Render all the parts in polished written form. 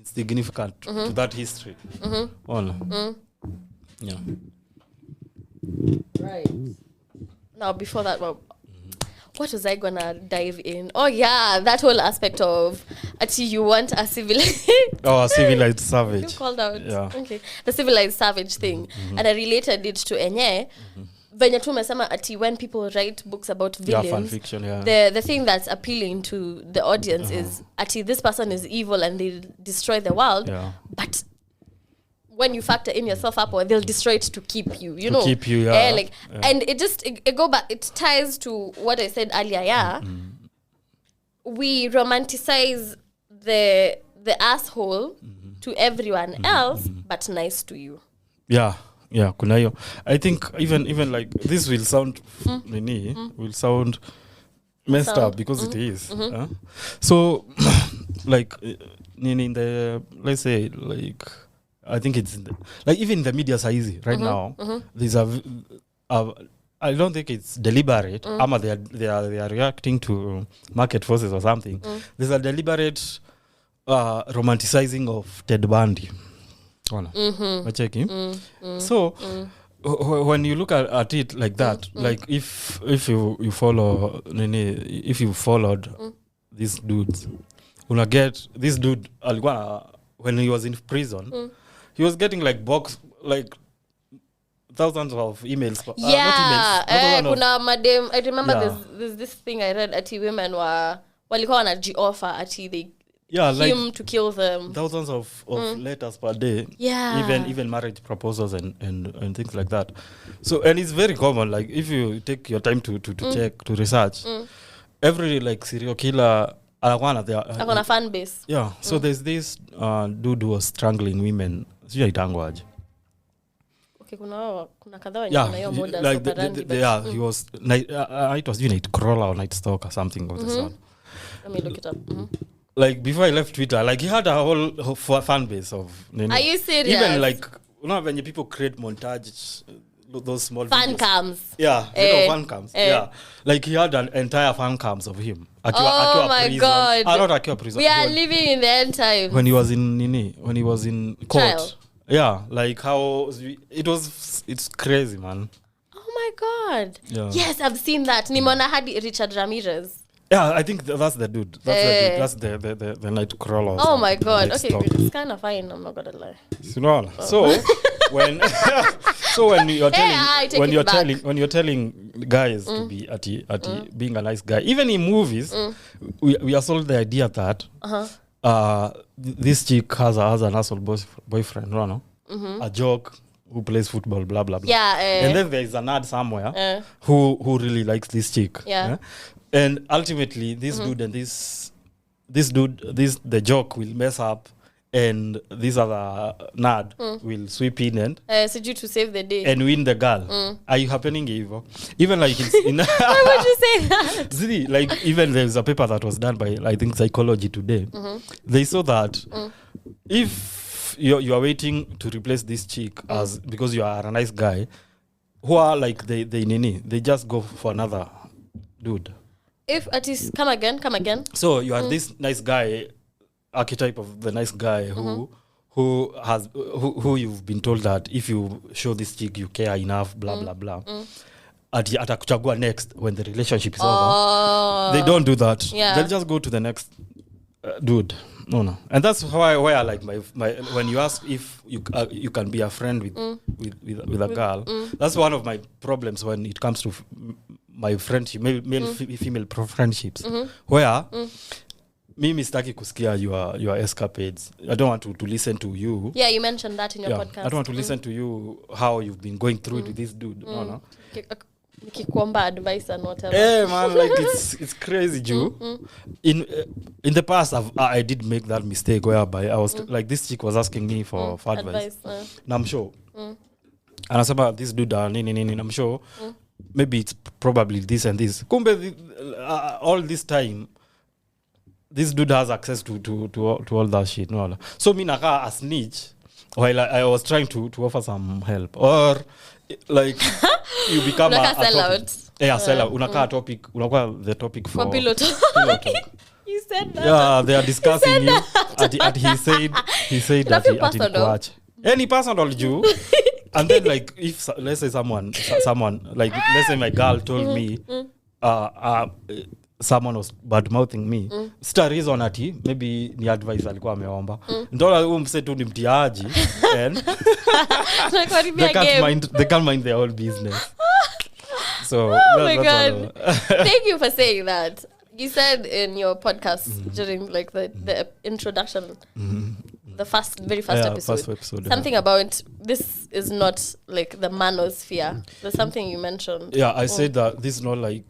significant to that history. Yeah. Right. Now, before that, well, what was I gonna dive in? Oh yeah, that whole aspect of actually you want a civilized a civilized savage. You called out. Yeah. Okay. The civilized savage thing. And I related it to enye. Venye tu umesema ati when people write books about villains, fan fiction, yeah. The thing that's appealing to the audience is ati this person is evil and they destroy the world. Yeah. But when you factor in yourself up, or they'll destroy it to keep you, you know. Keep you, yeah. And it just it go back. It ties to what I said earlier. Yeah, we romanticize the asshole to everyone else, but nice to you. Yeah, kuna hiyo. I think even like this will sound will sound messed up because it is. So like in the, let's say, like, I think it's like even the media are easy right now. There's I don't think it's deliberate. They are reacting to market forces or something. There's a deliberate romanticizing of Ted Bundy. So when you look at it like that, like if you follow if you followed these dudes, una get this dude alikuwa when he was in prison. He was getting like thousands of emails. Yeah, kuna madem. I remember there's this thing I read ati women walikuwa wanaji-offer ati they him to kill them. Thousands of letters per day. Yeah. Even marriage proposals and things like that. So, and it's very common. Like if you take your time to check, to research, every like serial killer a fan base. Yeah. So there's this dude who was strangling women. Sio itangwaje. Okay, kuna kadhaa wenye hiyo modus operandi. He was it was night crawler or night stalker, something of the sort. Let me look it up. Like before I left Twitter, like he had a whole fan base of Are you serious? Even like when people create montage, those small fan videos. cams. Yeah, fan cams. Yeah. Like he had an entire fan cams of him. Oh my God. Not akiwa prison. We are living in the end times. When he was in court. Trial. Yeah, like how it's crazy, man. Oh my God. Yeah. Yes, I've seen that. Nimeona hadi Richard Ramirez. Yeah, I think that's the dude. That's the night crawler. Oh my God. Okay, it's kind of fine. I'm not gonna lie. So when you're telling guys to be at being a nice guy, even in movies, we are sold the idea that this chick has an asshole boyfriend, a joke who plays football, blah blah blah. Yeah, and then there is a nerd somewhere who really likes this chick. Yeah. And ultimately, this dude and the joke will mess up, and this other nerd will sweep in and so you to save the day and win the girl. Are you happening even like in why would you say that? See, like even there's a paper that was done by I think Psychology Today. They saw that if you are waiting to replace this chick as because you are a nice guy, who are like they just go for another dude. If at least come again. So you are this nice guy, archetype of the nice guy who you've been told that if you show this chick you care enough, blah blah blah. Atakuchagua next when the relationship is over. They don't do that. Yeah. They'll just go to the next dude. No. And that's why I like my when you ask if you can be a friend with a girl, that's one of my problems when it comes to my friendship, male female friendships, where mimi sitaki kusikia your escapades. I don't want to listen to you. Yeah, you mentioned that in your podcast. I don't want to listen to you how you've been going through it with this dude. No. Nikikuomba advice and whatever. Hey man, like it's crazy, Jew. In the past, I did make that mistake whereby I was like, this chick was asking me for advice. And I'm sure. And I said about this dude, I'm sure. Maybe it's probably this and this. Kumbe, all this time, this dude has access to all that shit. No. So me naka a snitch while I was trying to offer some help, or like you become a sellout. Yeah, sellout. Unaka topic. Unaka the topic for pillow talk. You said that. Yeah, they are discussing you. he said that ati nikuache. Any personal Jew. And then like if let's say someone like let's say my girl told me someone was bad mouthing me, star reason ati maybe ni advice alikuwa ameomba, ndio huyo mse tu ni mtiaji and they can't mind their own business. So oh my god. Thank you for saying that. You said in your podcast during like the introduction, the very first episode, something about this is not like the manosphere. There's something you mentioned. Yeah, I said that this is not like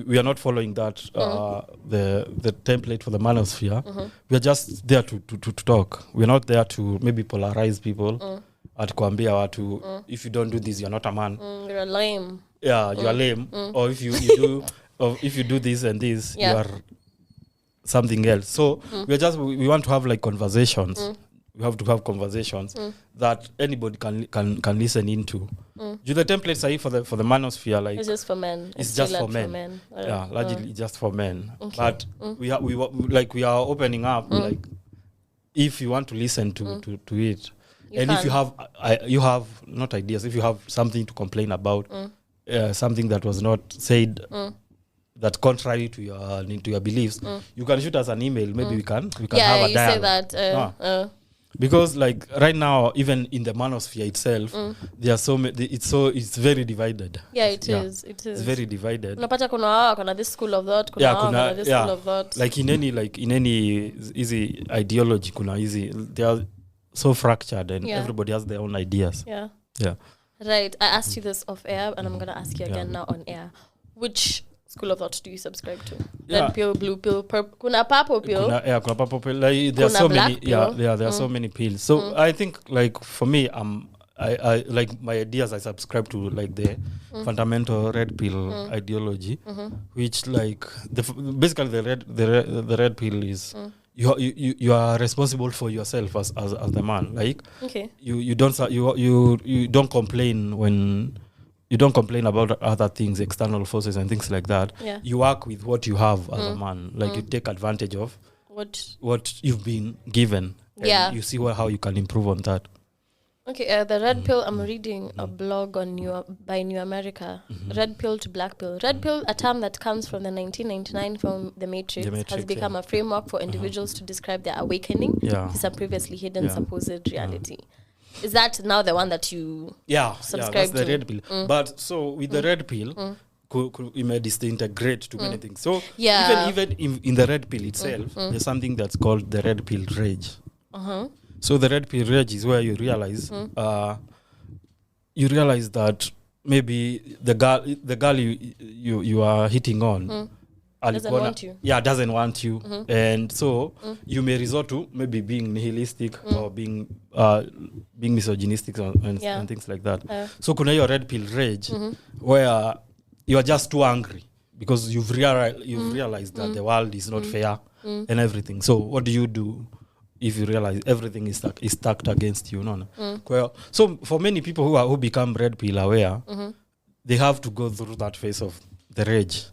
we are not following that the template for the manosphere. We are just there to talk. We are not there to maybe polarize people. At kuambia watu if you don't do this you're not a man. You're lame. Yeah, you are lame. Or if you do or if you do this and this you are something else. So we want to have like conversations. We have to have conversations that anybody can listen into. Do the templates are for the manosphere like it's just for men. It's just for men. Yeah, largely just for men. Okay. But we are opening up like if you want to listen to it. If you have not ideas, if you have something to complain about, something that was not said that contrary to your beliefs, you can shoot us an email. Maybe we can have a dialogue. Yeah, you say that. Because like right now, even in the manosphere itself, there are so many. It's very divided. Yeah, it is. It's very divided. Unapata kuna this school of thought, kuna this school of thought. Like in any easy ideology, kuna easy. They are so fractured, and everybody has their own ideas. Yeah. Yeah. Right. I asked you this off air, and I'm gonna ask you again now on air. Which school of thought do you subscribe to? Red pill, blue pill, kuna purple pill. Kuna purple pill. Like, there are so many. Pill. There are so many pills. So I think, like for me, I like my ideas. I subscribe to like the fundamental red pill ideology, which like basically the red pill is. You are responsible for yourself as the man. Like you don't complain when you don't complain about other things, external forces and things like that. Yeah. You work with what you have as a man. Like you take advantage of what you've been given. And you see how you can improve on that. Okay, the red pill, I'm reading a blog by New America. Red pill to black pill. Red pill, a term that comes from the 1999 film The Matrix has become a framework for individuals to describe their awakening to some previously hidden supposed reality. Is that now the one that you subscribe to? Yeah, that's the red pill. But so with the red pill, you may disintegrate to many things. So even in the red pill itself, there's something that's called the red pill rage. So the red pill rage is where you realize that maybe the girl you are hitting on doesn't want you. Yeah, doesn't want you. And so you may resort to maybe being nihilistic or being misogynistic and things like that. So kuna your red pill rage where you are just too angry because you've realized that the world is not fair and everything. So what do you do if you realize everything is stacked against you? Well, so for many people who become red pill aware, they have to go through that phase of the rage.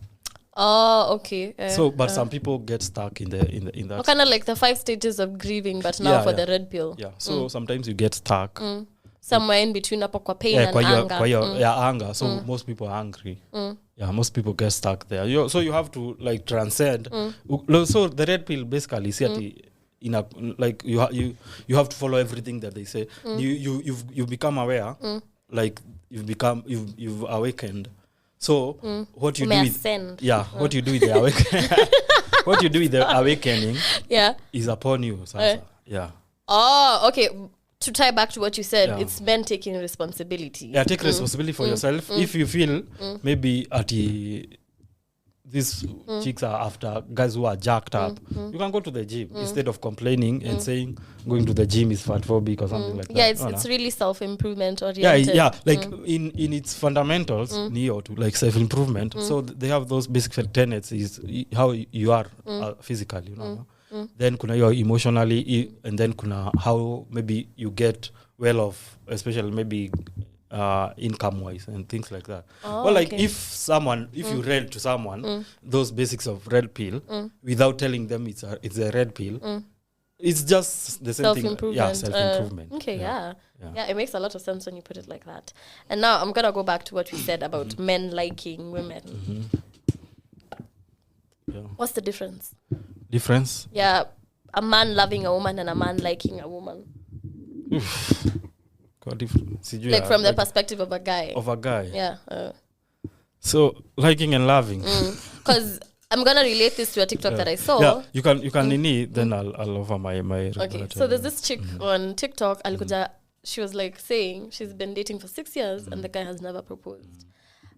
Oh, okay. But some people get stuck in that. Kind of like the 5 stages of grieving, but now for the red pill. Yeah. So sometimes you get stuck somewhere in between hapo kwa pain and anger. Anger. So most people are angry. Yeah, most people get stuck there. So you have to like transcend. So the red pill basically like you have to follow everything that they say. You've become aware. Like you've awakened. So what you do with what you do with the awakening what you do with the awakening is upon you. Yeah. Oh, okay. To tie back to what you said, it's men taking responsibility. Yeah, take responsibility for yourself. If you feel maybe these chicks are after guys who are jacked up, you can go to the gym instead of complaining and saying going to the gym is fatphobic or something like that. Yeah, it's really self-improvement oriented. Yeah, like in its fundamentals, neo to like self-improvement. So they have those basic tenets is how you are physically, Then kuna your emotionally, and then kuna how maybe you get well off, especially maybe income wise and things like that. If you read to someone those basics of red pill without telling them it's a red pill, it's just the same thing. Yeah, self-improvement. Okay, yeah, it makes a lot of sense when you put it like that. And now I'm gonna go back to what we said about men liking women. Yeah. What's the difference? Yeah, a man loving a woman and a man liking a woman. Got different. Like from the perspective of a guy. Yeah. So liking and loving. Because I'm gonna relate this to a TikTok that I saw. Yeah, you can nini, then I'll offer my okay. So there's this chick on TikTok, she was like saying she's been dating for 6 years and the guy has never proposed.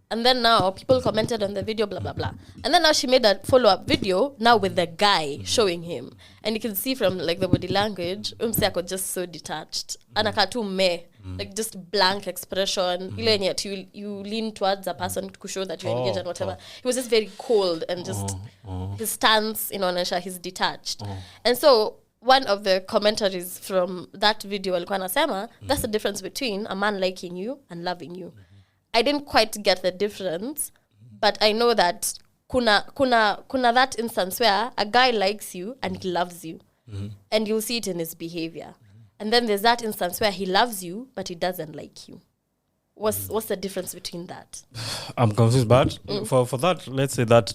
And then now people commented on the video, blah, blah, blah. And then now she made a follow-up video now with the guy showing him. And you can see from like the body language, Umsiako just so detached. Anakatu me, like just blank expression. Yet you lean towards a person to show that you're engaged and whatever. He was just very cold and just his stance, he's detached. And so one of the commentaries from that video alikuwa anasema, that's the difference between a man liking you and loving you. I didn't quite get the difference, but I know that kuna that instance where a guy likes you and he loves you, and you'll see it in his behavior. And then there's that instance where he loves you but he doesn't like you. What's the difference between that? I'm confused, but for that, let's say that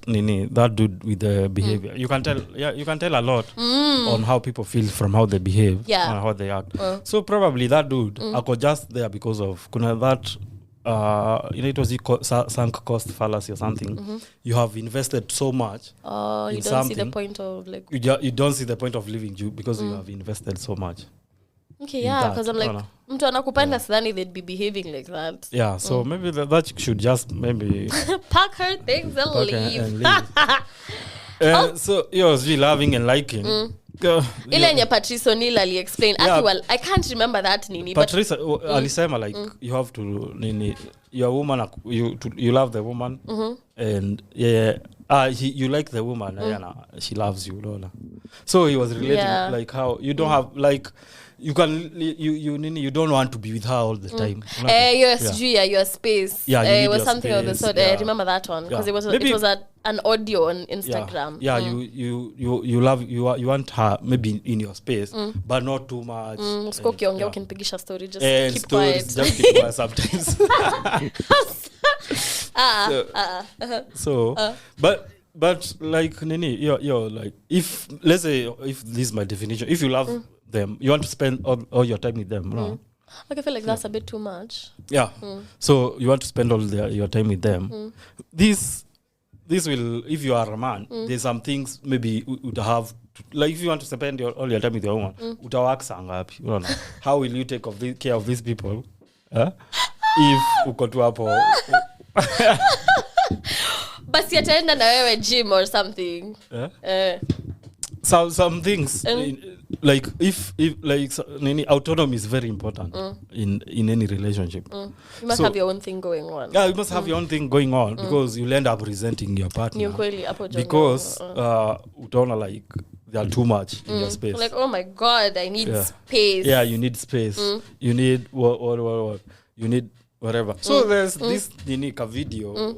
dude with the behavior, you can tell a lot on how people feel from how they behave and how they act. So probably that dude, I got just there because of that. It was sunk cost fallacy or something. You have invested so much. You don't see the point of like. You don't see the point of leaving you because you have invested so much. Okay, yeah, because I'm like, mtu anakupenda sidhani they'd be behaving like that. Yeah, so maybe that should just maybe pack her things and leave. So yours, we loving and liking. Ile yenye Patrice O'Neill explain. Well, I can't remember that nini. Patrice alisema like you have to you're a woman, you love the woman, and you like the woman, she loves you, so he was relating like how you don't have like you don't want to be with her all the time. Your space. It was something of the sort. I remember that one because it was an audio on Instagram. You want her maybe in your space, but not too much. Ukinipigisha story, just keep quiet. Just keep quiet sometimes. But like Nini, you're like, if let's say if this is my definition, if you love them, you want to spend all your time with them, no? Okay, I feel like that's a bit too much. Yeah. So you want to spend all your time with them. This will, if you are a man, there's some things maybe would have to, like if you want to spend all your time with your woman, utawak sangapi, how will you take care of these people? If uko tu hapo basi ataenda na wewe gym or something. Some things like if like autonomy is very important in any relationship. You must have your own thing going on. Yeah, you must have your own thing going on because you'll end up resenting your partner because utaona like they are too much in your space. Like, oh my god, I need space. Yeah, you need space. You need what you need whatever. So there's this unique video.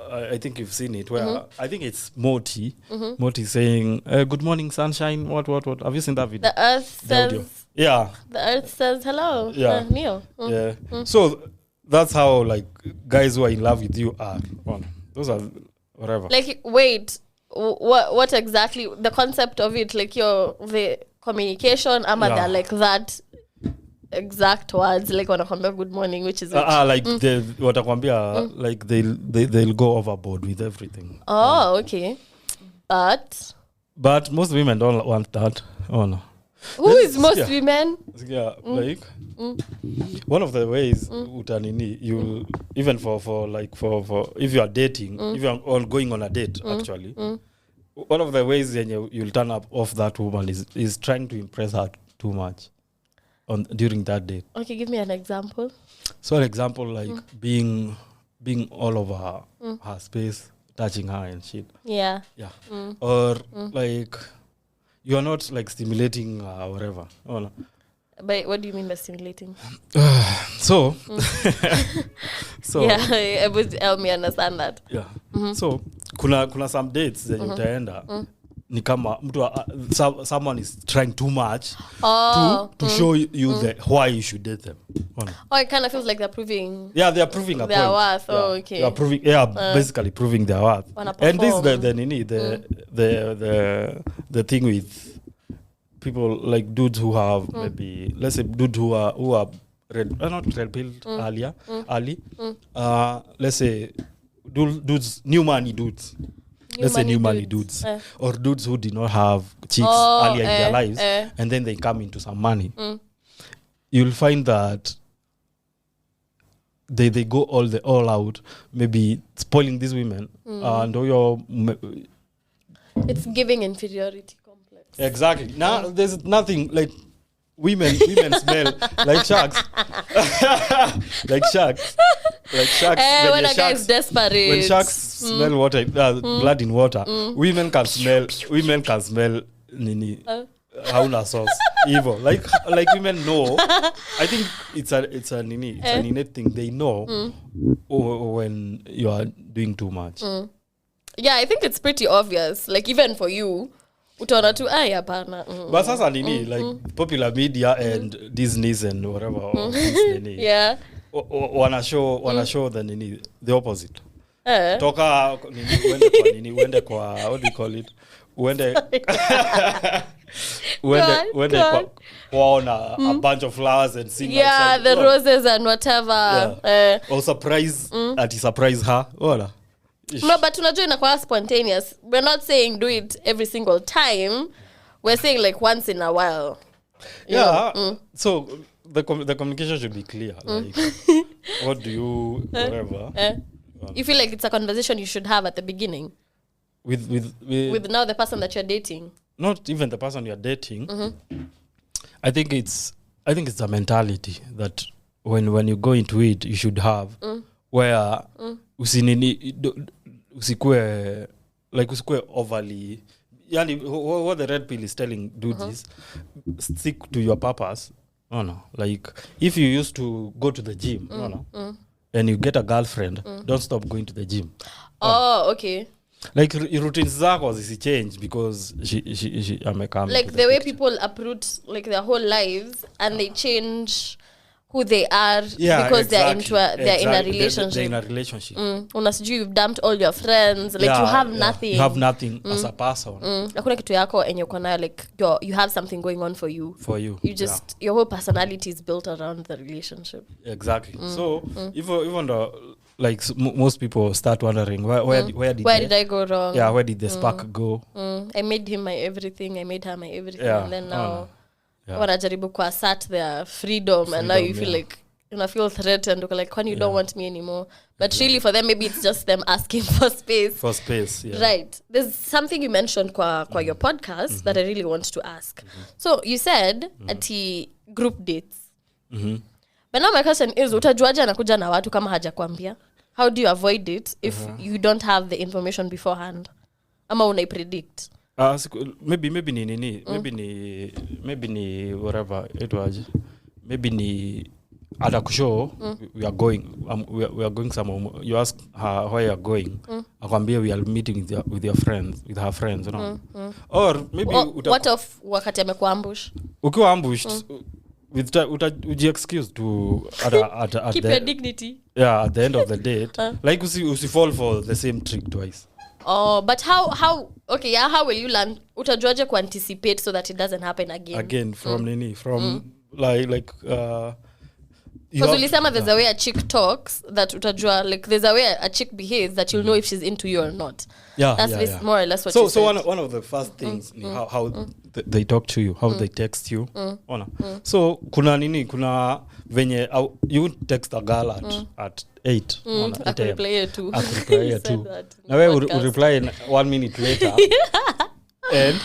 I think you've seen it where I think it's Moti. Moti saying, "Good morning, sunshine." What? Have you seen that video? The earth says. Audio. Yeah. The earth says hello. Yeah. Neil. Yeah. So that's how like guys who are in love with you are. Well, those are whatever. Like, wait, what exactly the concept of it? Like the communication, they're like that. Exact words like wanakwambia good morning, which is like they watakwambia like they'll go overboard with everything. Okay, but most women don't want that. No. Who is most women? Like one of the ways utanini you even for if you are dating, if you are going on a date actually, one of the ways you'll turn up off that woman is trying to impress her too much during that date. Okay, give me an example. So an example like being all over her space, touching her and shit. Yeah. Or like you're not like stimulating or whatever. No. But what do you mean by stimulating? So yeah, it would help me understand that. Yeah. So kuna some dates that utaenda ni kama mtu someone is trying too much to show you the why you should date them. It kind of feels like they're proving. Yeah, they're proving a their point. Worth. Yeah. Okay. They're proving. Yeah, basically proving their worth. And this is the thing with people like dudes who have maybe, let's say dudes who are not red pilled early. Let's say dudes, new money dudes. Let's say new money dudes. Or dudes who did not have chicks earlier in their lives and then they come into some money. You'll find that they go all out, maybe spoiling these women and it's giving inferiority complex. Exactly. Now there's nothing like women smell like sharks. Like sharks. When a guy is desperate. When sharks smell water, blood in water, women can smell nini hauna sauce. Evil. Like women know. I think it's an innate thing. They know when you are doing too much. Yeah, I think it's pretty obvious. Like even for you, utaona tu hapana. But sasa nini like popular media and Disney's and whatever nini. Yeah. Wanna show the nini the opposite. Toka nini wende kwa what do you call it? Wende a bunch of flowers and sing outside. The roses and whatever. Yeah. Or surprise her. Wala. No, but tunajua inakuwa spontaneous. We're not saying do it every single time. We're saying like once in a while. So the communication should be clear. Like, what do you whatever. You feel like it's a conversation you should have at the beginning with now the person that you're dating. Not even the person you're dating. I think it's a mentality that when you go into it you should have where usikue overly, yani what the red pill is telling dudes is stick to your purpose. Like if you used to go to the gym and you get a girlfriend, don't stop going to the gym. Okay. Like routines zako zisichange because she amekam. Like the way people uproot like their whole lives and they change who they are because they're in a relationship. They're in a relationship. Unasijui you've dumped all your friends. Like you have nothing. You have nothing as a person. Hakuna kitu yako enye uko nayo, like you have something going on for you. You just your whole personality is built around the relationship. Exactly. So even though like most people start wondering where did I go wrong? Yeah, where did the spark go? I made him my everything. I made her my everything, and then now wanajaribu kuassert their freedom, and now you feel like you feel threatened. Like when you don't want me anymore, but really for them maybe it's just them asking for space. Right. There's something you mentioned kwa your podcast that I really want to ask. So you said ati group dates. But now my question is, utajuaje anakuja na watu kama hajakwambia? How do you avoid it if you don't have the information beforehand? Ama unai predict? Maybe ni whatever it was. Maybe ni atakushow we are going somewhere. You ask her where you are going. Akwambia we are meeting with her friends, you know. Or maybe what of wakati amekuambush? Ukiwa ambushed uji excuse to at keep your dignity. Yeah, at the end of the date. Like usi fall for the same trick twice. But how okay, how will you learn? Utajuaje ku anticipate so that it doesn't happen again? Because ulisema there's a way a chick talks that utajua, like there's a way a chick behaves that you'll know if she's into you or not. That's more or less what you said. So one of the first things how they talk to you, how they text you. So kuna venye you text a girl at 8. I could reply it too. Now we reply 1 minute later. And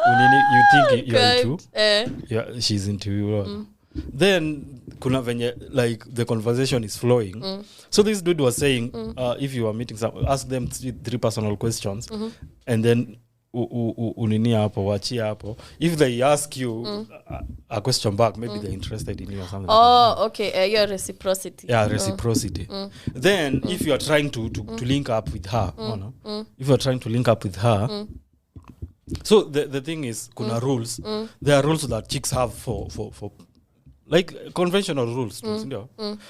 you think you're into she's into you. Then kuna venye like the conversation is flowing. So this dude was saying if you are meeting ask them 3 personal questions and then unini hapo wachia hapo. If they ask you a question back, maybe they're interested in you or something. Okay. Your reciprocity. Reciprocity. Then if you are trying to link up with her, if you are trying to link up with her, So the thing is kuna rules. There are rules that chicks have for like conventional rules too,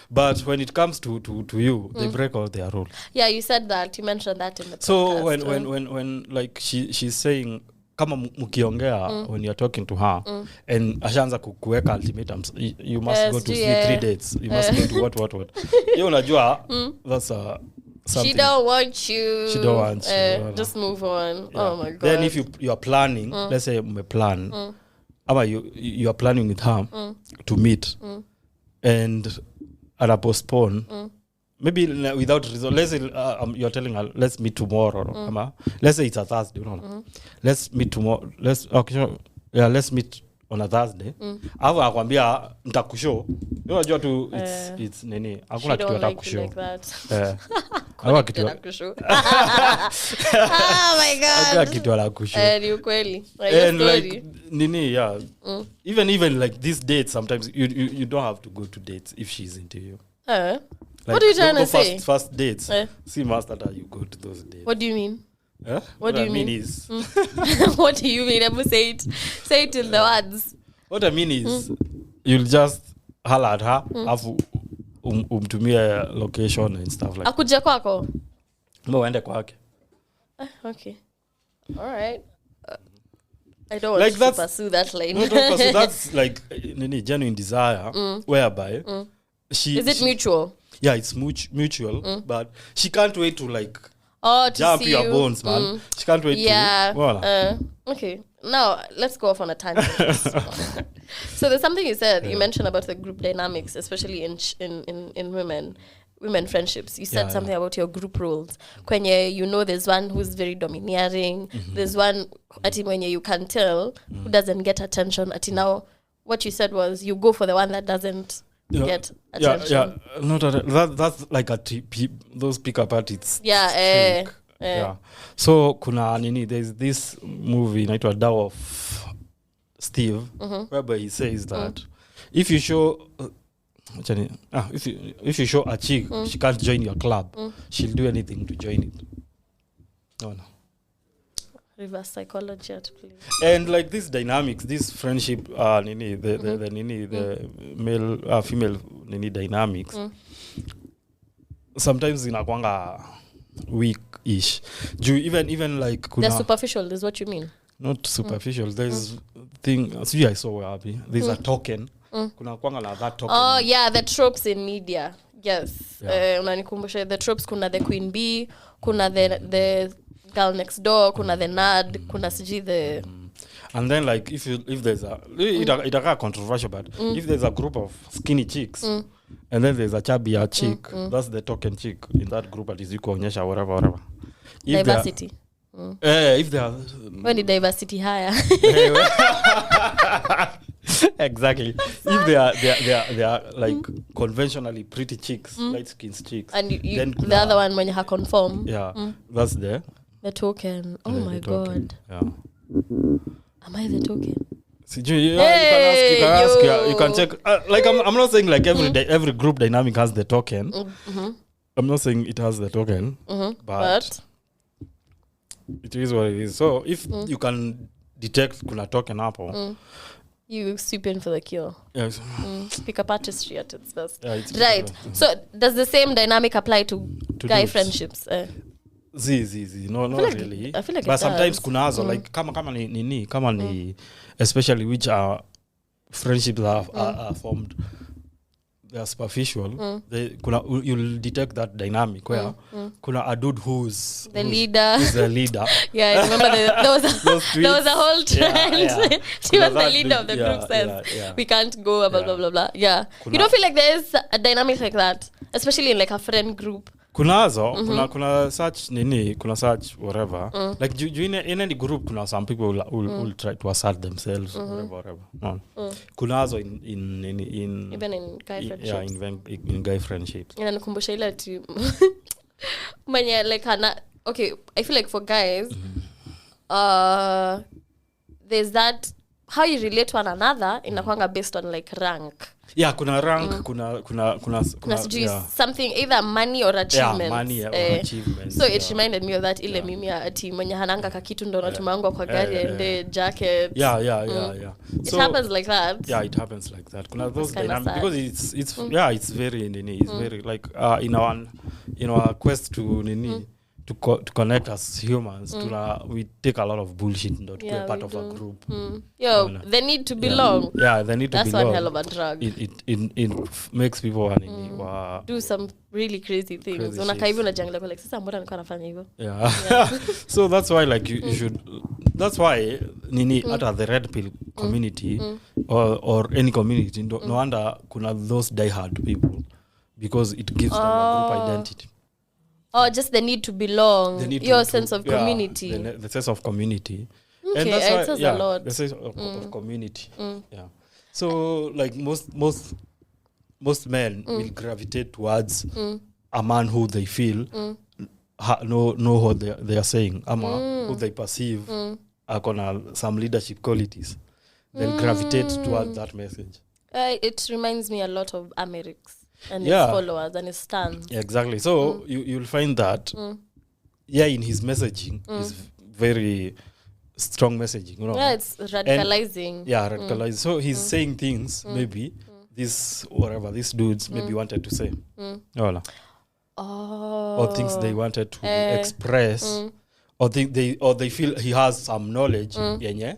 but when it comes to you, they break all their rules. Yeah, you said that. You mentioned that in the podcast. So when like she's saying kama mkiongea when you're talking to her and ashaanza kuweka ultimatums, you must go to 3 dates, you must go to what you unajua that's something. She don't want you. She don't want you. Just move on. Yeah. Oh my god. Then if you are planning, let's say me plan, ama you are planning with her to meet and ana postpone, maybe without reason. Let's say you're telling her let's meet tomorrow, ama let's say it's a Thursday, let's meet tomorrow, let's meet on a Thursday. Ava akwambia nitakushow, unajua tu it's nini, hakuna kitu atakushow. Hawa kitu atakushow. Oh my god. Hakuna kitu atakushow. Ni ukweli. And like nini, yeah. Even like these dates, sometimes you don't have to go to dates if she's into you. Like, what are you trying to say? First dates. See, master, that you go to those dates. What do you mean? What do you mean is what do you mean? I'm say it in the words. What I mean is you'll just holler at her, afu umtumie location and stuff like. Akuja kwako? Uende kwake. Okay. All right. I don't want to pursue that line. No, don't pursue. That's like genuine desire, whereby is it mutual? Yeah, it's mutual, but she can't wait to like to jump see your you. bones, man. She can't wait to. Voilà. Okay. Now let's go off on a tangent. So there's something you said. You mentioned about the group dynamics, especially in women friendships. You said something about your group roles. Kwenye there's one who's very domineering. There's one ati mwenye you can tell who doesn't get attention. Ati now what you said was you go for the one that doesn't get attention. No, that's like those pick-up artists. Yeah. So kuna there's this movie naitwa Dow of Steve, whereby he says that if you show if you show a chick she can't join your club, she'll do anything to join it. No. Reverse psychology at play. And like this dynamics, this friendship, the male female dynamics, sometimes inakwanga weak-ish. Even like they're superficial is what you mean? Not superficial. There's thing. See, I saw where happy. There's a token. Kuna kwanga na that token. Oh yeah, the tropes in media. Yes. Unanikumbusha the tropes. Kuna the queen bee. Kuna the girl next door. Kuna the nerd. Kuna siji the. And then like if there's a it's controversial, but if there's a group of skinny chicks. And then there's a chubby chick. That's the token chick in that group at is kuonyesha whatever. Diversity. If they are when the diversity higher. Exactly. If they are like conventionally pretty chicks, light skinned chicks. And then the other one when you have conform. Yeah. That's the token. Oh my god. Yeah. Am I the token? You can ask. You can check. Like I'm not saying like every group dynamic has the token. I'm not saying it has the token, but it is what it is. So if you can detect kuna token hapo, you sweep in for the cure. Yes. Pick up artistry at its best. Yeah, right. So does the same dynamic apply to guy dudes. Friendships? No, not really. I feel like but sometimes kunazo like kama ni especially which are friendships are formed, they are superficial. You'll detect that dynamic where kuna a dude who's the leader. Who's the leader. Yeah, I remember there was a whole trend. Yeah. She was the leader of the group says we can't go blah blah blah blah. Yeah. You don't feel like there is a dynamic like that, especially in like a friend group. Kunazo kuna such kuna such whatever like in any group kuna some people will try to assert themselves whatever. Kunazo in even in guy friendships. Yeah, in guy friendships. Inanikumbusha ile tu mwenye like okay, I feel like for guys there's that how you relate to one another inakwanga based on like rank. Yeah, kuna rank, kuna something either money or achievement. Yeah, money or achievement. So it reminded me of that ile mimi ya ati mwenye hananga kakitu ndo natumango kwa gari ende jacket. Yeah. It happens like that. Yeah, it happens like that. Kuna those dynamics because it's very it's very like in our quest to to connect as humans, we take a lot of bullshit to be a part of a group. They need to belong. Yeah, they need to belong. That's one hell of a drug. It makes people do some really crazy things. Unakaa hivyo unajangala like sasa mbona nilikuwa nafanya hivyo. Yeah. So that's why like you should, that's why at the red pill community or any community, no wonder kuna those diehard people because it gives them a group identity. Just the need to belong, your sense of community. The sense of community. Okay, and that's why, it says a lot. The sense of community. Yeah. So like most men will gravitate towards a man who they feel know what they are saying, who they perceive akona some leadership qualities. They'll gravitate towards that message. It reminds me a lot of Amerix. And his followers and his stance. Yeah, exactly. So you'll find that in his messaging is very strong messaging. You know? Yeah, it's radicalizing. Radicalizing. So he's saying things maybe these dudes maybe wanted to say. Or things they wanted to express. Or they feel he has some knowledge yenye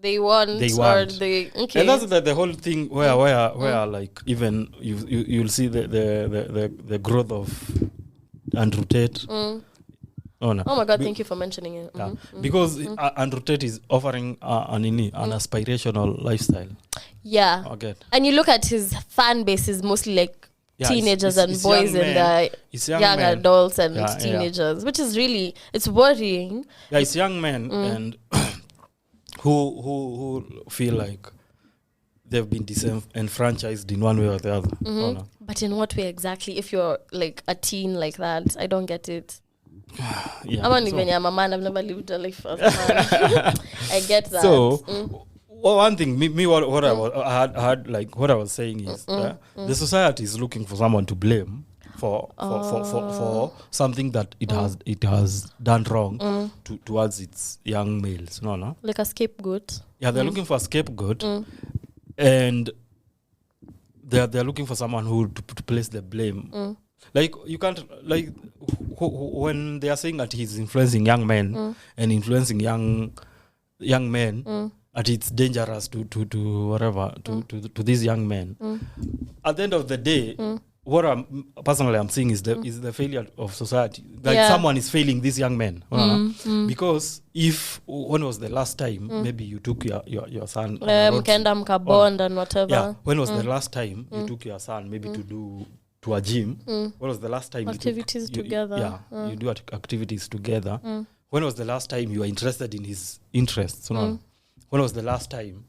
they want. Or they okay. And that's the whole thing where like even you'll see the growth of Andrew Tate. Oh my God! Thank you for mentioning it. Because Andrew Tate is offering an aspirational lifestyle. Yeah. Okay. And you look at his fan base is mostly like teenagers and boys and young adults and teenagers, which is really it's worrying. Yeah, it's young men and. Who feel like they've been disenfranchised in one way or the other. But in what way exactly? If you're like a teen like that, I don't get it. I'm even a man. I've never lived a life as a man. I get that. So, one thing, what I had like what I was saying is the society is looking for someone to blame for something that it has done wrong towards its young males. No. Like a scapegoat. Yeah, they're looking for a scapegoat, and they're looking for someone who to place the blame. Like you can't like when they are saying that he's influencing young men and influencing young men. That it's dangerous to whatever to these young men. At the end of the day. What I'm seeing is the failure of society. Like someone is failing these young men. Because when was the last time maybe you took your son mkabond and whatever. Yeah, when was the last time you took your son maybe to a gym? When was the last time activities together? You do activities together. When was the last time you were interested in his interests? When was the last time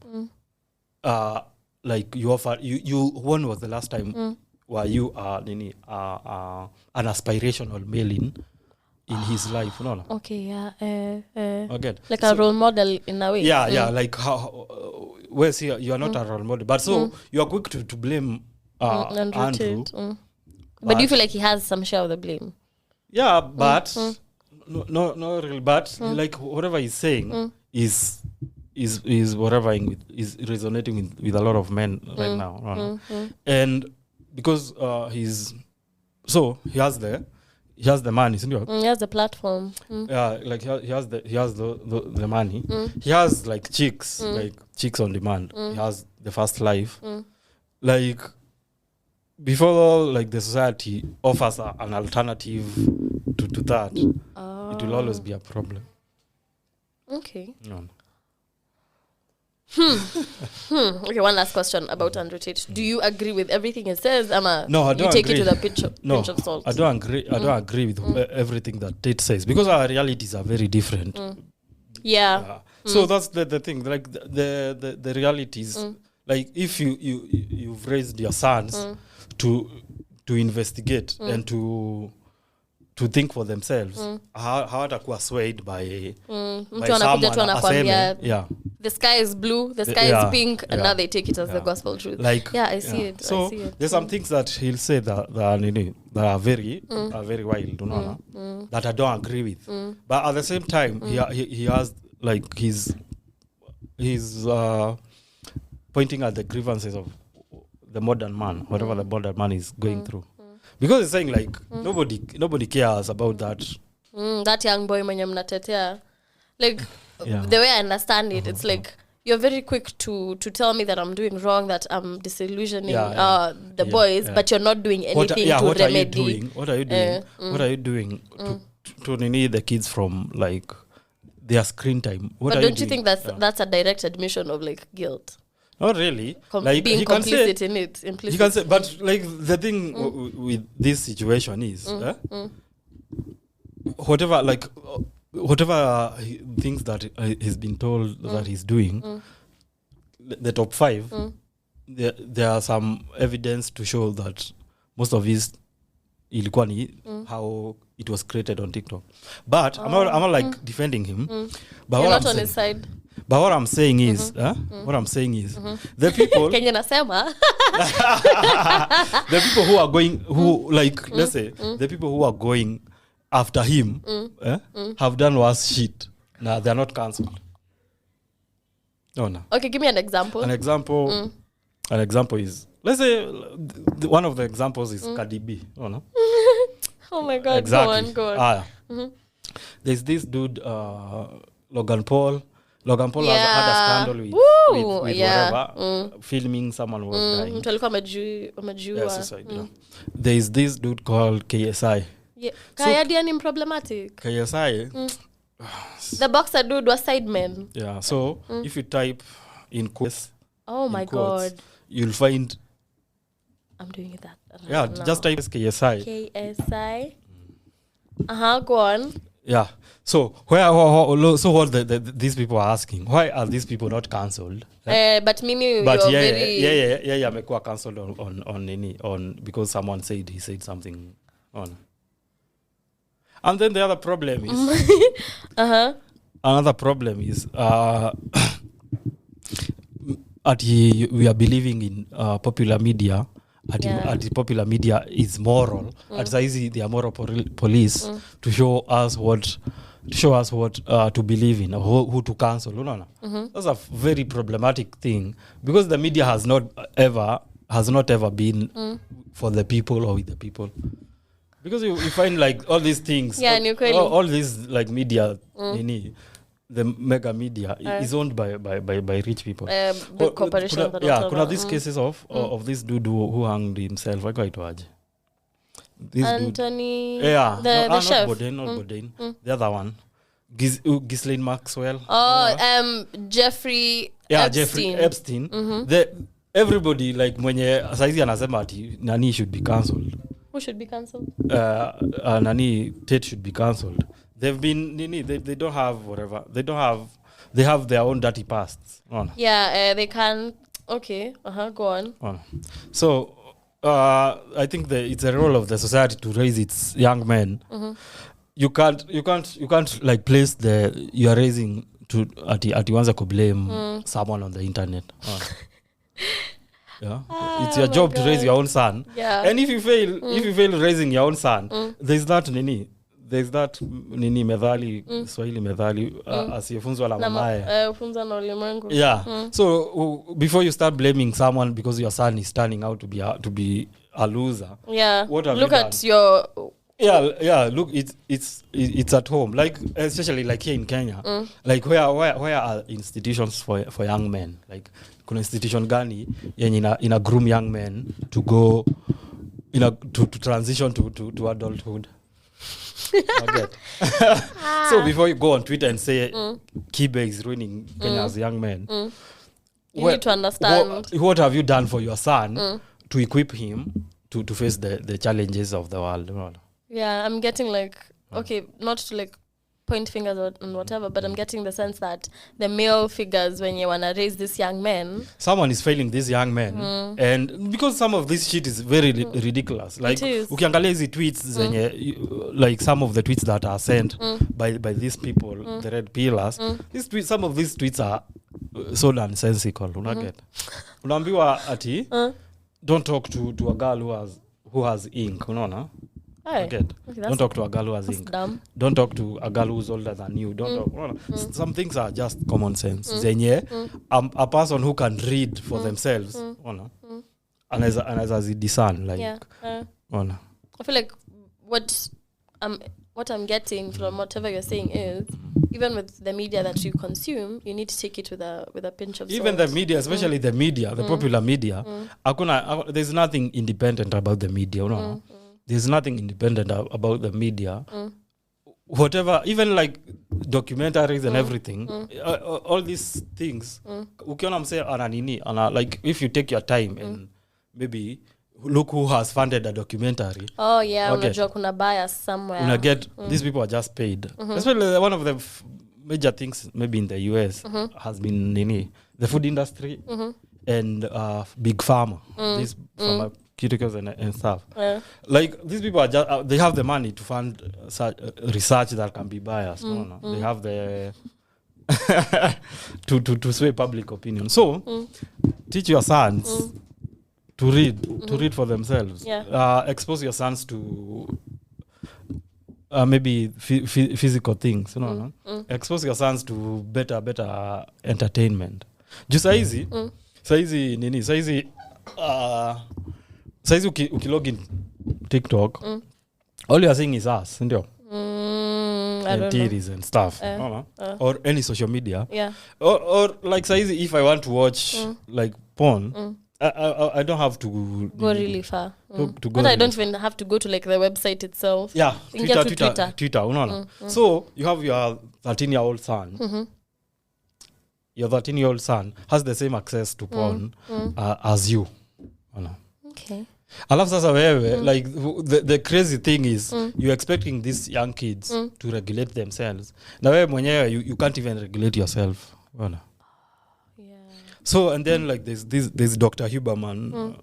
like you offered you when was the last time where you are an aspirational male in his life, no? Okay, okay. Like a role model in a way. Yeah, like how you are not a role model, but so you are quick to blame Andrew. But do you feel like he has some share of the blame? Yeah, but no really. But like whatever he's saying is whatever is resonating with a lot of men right now, and. Because he has the money, isn't it? He has the platform. Yeah, like he has the money. He has like chicks on demand. He has the fast life. Like before, like the society offers an alternative to that, it will always be a problem. Okay. Okay, one last question about Andrew Tate. Do you agree with everything he says? No, I don't you take agree. it with a pinch of salt? I don't agree. I don't agree with everything that Tate says because our realities are very different. So that's the thing. Like the realities. Like if you've raised your sons to investigate and to to think for themselves, hawatakuwa swayed by mtu anakuja tu anakwambia yeah, the sky is blue, the sky is pink, and now they take it as the gospel truth. Like, I see it. So I see it. there's some things that he'll say that are very wild, that I don't agree with. But at the same time, he has like he's pointing at the grievances of the modern man, whatever the modern man is going through. Because he's saying like nobody cares about that. That young boy mwenye mnatetea. Like the way I understand it, it's like you're very quick to tell me that I'm doing wrong, that I'm disillusioning the boys, but you're not doing anything to remedy. What are you doing? What are you doing to need the kids from like their screen time? But don't you think that's a direct admission of like guilt? Not really. Like being complicit in it. Implicit. You can say, but like the thing with this situation is whatever things that he's been told that he's doing, the top 5, there are some evidence to show that most of his ilikuwa ni how it was created on TikTok. But I'm not like defending him. But you're not on his side. But what I'm saying is, the people Kenya nasema the people who are going, let's say, the people who are going after him have done worse shit. Now they're not cancelled. No. Okay, give me an example. An example is, let's say, one of the examples is Cardi B. Oh my God, exactly. Go on. There's this dude, Logan Paul has had a scandal with whatever, filming someone was dying. Mtu alikuwa amejiua. There is this dude called KSI. Yeah. Kayadian is problematic. KSI. The boxer dude was sideman. Yeah, so if you type in quotes, God, you'll find. I'm doing that. Yeah, now. Just type KSI. KSI. Go on. Yeah. So what these people are asking? Why are these people not cancelled? But meaning amekuwa cancelled on because someone said he said something on. And then the other problem is another problem is we are believing in popular media. At popular media is moral. At saizi they are moral police to show us what to believe in, or who to cancel. That's a very problematic thing, because the media has not ever been for the people or with the people. Because you find like all these things, all these like media, the mega media is owned by rich people. The corporations. Kuna these cases of this dude who hanged himself. This Anthony, dude. Yeah, the chef. Not Bourdain. The other one, Ghislaine Maxwell. Jeffrey Epstein. Everybody like mwenye saizi anasema ati nani should be cancelled. Who should be cancelled? Nani Tate should be cancelled. They've been they don't have whatever. They have their own dirty pasts. They can. Okay. Go on. So I think it's a role of the society to raise its young men. You can't like place you are raising to atiwanza ku blame someone on the internet. It's your job to raise your own son. And if you fail raising your own son, there's that methali Swahili methali asiyefunzwa la mamaye funza na ulimwengu. So before you start blaming someone because your son is turning out to be a loser, what have look you at done? your look, it's at home, like especially like here in Kenya. Like where are institutions for young men? Like kuna institution gani yenye ina groom young men to go to transition to adulthood? So before you go on Twitter and say Kibe is ruining Kenya's young men, you need to understand what have you done for your son to equip him to face the challenges of the world. I'm getting like, okay, not to like point fingers and whatever, but I'm getting the sense that the male figures, when you want to raise these young men, someone is failing these young men, and because some of this shit is very ridiculous. Like ukiangalia hizi tweets zenye like some of the tweets that are sent by these people, the red pillars, some of these tweets are so nonsensical. Unaambiwa ati don't talk to a girl who has ink, unaona? Okay, don't talk to a girl who has ink. Dumb. Don't talk to a girl who's older than you. Don't talk. Some things are just common sense. Zenye a person who can read for themselves, anaweza discern like. I feel like what I'm getting from whatever you're saying is, even with the media that you consume, you need to take it with a pinch of salt. Even the media, especially the media, the popular media, there's nothing independent about the media. There's nothing independent about the media. Whatever, even like documentaries and everything, all these things, ukiona mse ananini, like if you take your time and maybe look who has funded a documentary. Oh yeah, unajua kuna bias somewhere. These people are just paid. Especially one of the major things maybe in the US has been the food industry and big pharma. These pharmaceuticals and stuff. Like these people are just they have the money to fund research that can be biased. They have the to sway public opinion. So teach your sons to read for themselves. Expose your sons to maybe physical things, expose your sons to better entertainment. Just saizi ukilog in TikTok, all you are seeing is us, ndio? And theories and stuff, or any social media, or like saizi if I want to watch like porn, I don't have to go really far. But I don't even have to go to like the website itself. Yeah, Twitter, unaona. So you have your 13-year-old son. Your 13-year-old son has the same access to porn as you. Okay. Alafu sasa wewe, like the crazy thing is you're expecting these young kids to regulate themselves. Na wewe mwenyewe you can't even regulate yourself. Unaona. So and then like there's Dr. Huberman,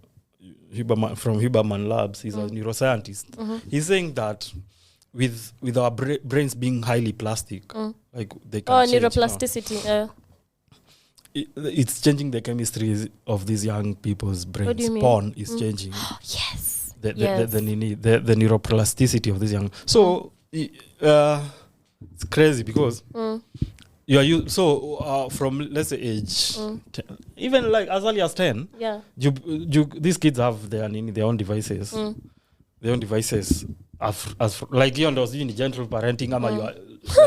Huberman from Huberman Labs. He's a neuroscientist. He's saying that with our brains being highly plastic, like they can change, neuroplasticity. It's changing the chemistry of these young people's brains. What do you mean? Porn is changing. Yes. The neuroplasticity of these young. So it's crazy because. From let's say age 10, even like as early as 10, these kids have their own devices. Their own devices as like you know in gentle parenting, you're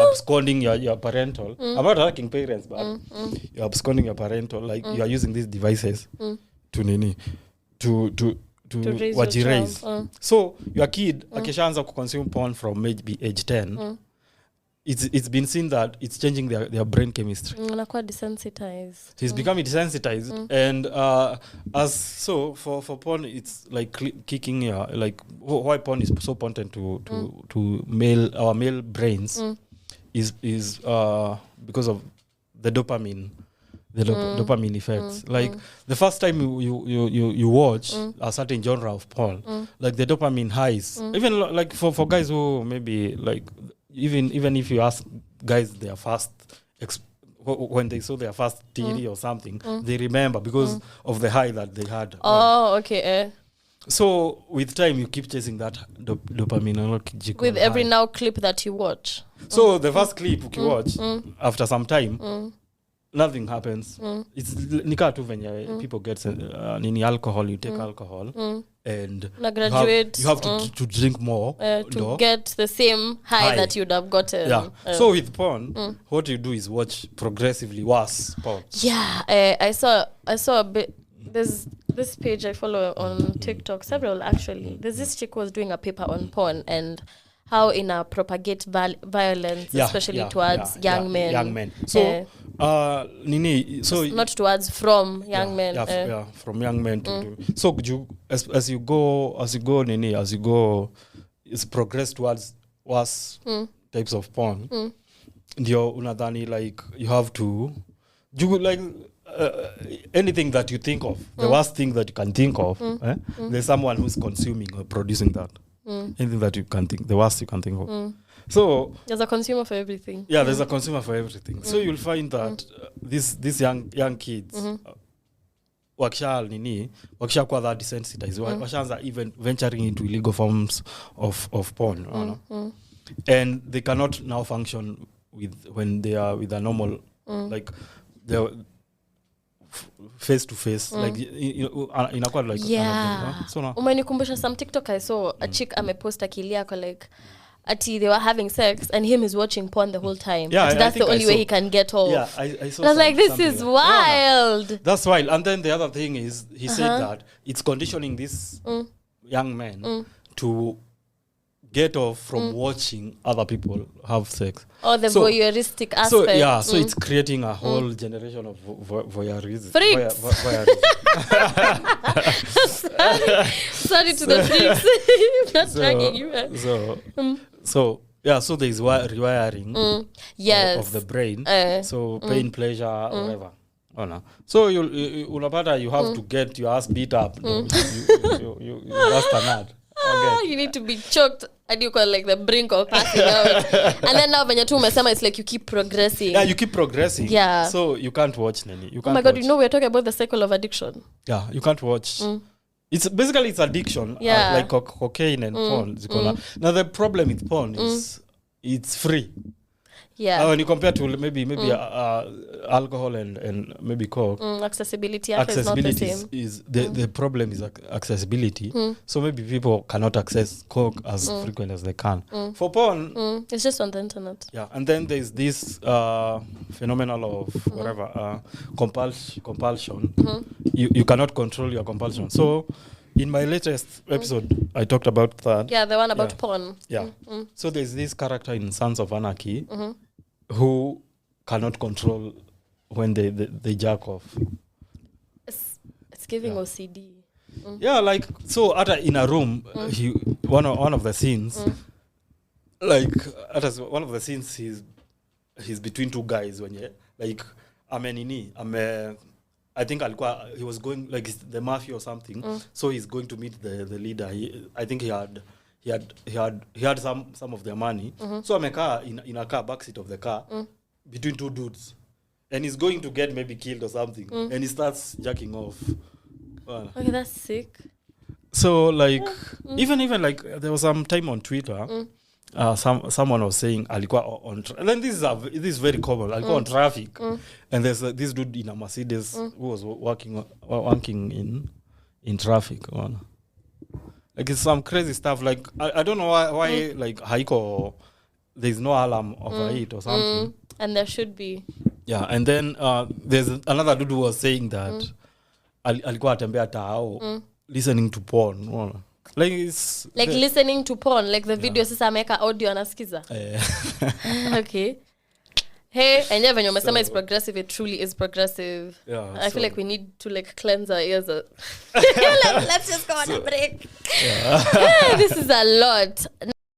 absconding your parental. I'm not attacking parents, but you're absconding your parental, like you are using these devices to raise. So your kid akishaanza to consume porn from maybe age 10. It's been seen that it's changing their brain chemistry. Unakuwa desensitized. He's becoming desensitized, and for porn, it's like kicking your like why porn is so potent to our male brains is because of the dopamine. Dopamine effects. Like the first time you watch a certain genre of porn, like the dopamine highs. Even like for guys who maybe like. Even if you ask guys their first when they saw their first TV or something, they remember because of the high that they had. Oh, okay. So with time you keep chasing that dopamine with every now clip that you watch. So the first clip you watch after some time nothing happens. It's nika tu venye people get alcohol, you take alcohol and you have to drink more to get the same high that you'd have gotten. So with porn, what you do is watch progressively worse porn. I saw a bit. There's this page I follow on TikTok, several actually. There's this chick who was doing a paper on porn and how propagate violence, especially towards young men. Young men. So so not towards from young men. From young men to so could you as you go it's progress towards worse types of porn. ndio unadhani like you have to do like anything that you think of, the worst thing that you can think of, there's someone who's consuming or producing that. Anything that you can think, the worst you can think of. So there's a consumer for everything. Yeah, there's a consumer for everything. So you'll find that these young kids wakisha kwa that desensitized, washaanza even venturing into illegal forms of porn, and they cannot now function when they are with a normal like they're face to face, like inakuwa like so now umenikumbusha some TikTok I saw a chick amepost akilia kwa like ati they were having sex and him is watching porn the whole time. Yeah, that's the only way he can get off. Yeah, I saw. I was like, this is wild. Yeah, that's wild. And then the other thing is, he said that it's conditioning this young man to get off from watching other people have sex. Or the voyeuristic aspect. So it's creating a whole generation of voyeurism. Freaks. Sorry to the freaks. Not dragging you. So there's rewiring of the brain. So pain, pleasure, whatever. Oh no. So you have to get your ass beat up. You bust a nut. Okay. You need to be choked and you call like the brink of passing out. And then now when you're umesema, it's like you keep progressing. Yeah, you keep progressing. Yeah. So you can't watch Nani. You can't oh my God, we're talking about the cycle of addiction. Yeah, you can't watch. It's basically addiction. Yeah. Like cocaine and porn. Now the problem with porn is it's free. Yeah. When you compare to maybe alcohol and maybe coke, accessibility is not the same. Is the problem is accessibility. So maybe people cannot access coke as frequent as they can. For porn, it's just on the internet. Yeah, and then there's this phenomenon of whatever compulsion. You cannot control your compulsion. So in my latest episode, I talked about that. Yeah, the one about porn. Yeah. So there's this character in Sons of Anarchy who cannot control when they jack off. It's giving OCD. Yeah, like so. In a room, one of the scenes, like one of the scenes, he's between two guys when like I think he was going like the mafia or something. So he's going to meet the leader. I think he had some of their money. So ameka in a car, backseat of the car, between two dudes, and he's going to get maybe killed or something, and he starts jacking off. Okay, that's sick. So like even like there was some time on Twitter. Someone was saying alikuwa on and then this is very common, alikuwa on traffic, and there's this dude in a Mercedes who was working in traffic. Like it's some crazy stuff. Like I don't know why like haiko there's no alarm over it or something. And there should be. Yeah, and then there's another dude who was saying that alikuwa atembea tao listening to porn. Like it's like listening to porn, like the video sasa ameka audio anasikiza. Okay. Hey, and yeah, when you say it's progressive, it truly is progressive. Yeah, I feel like we need to like cleanse our ears. Let's just go on a break. Yeah. This is a lot.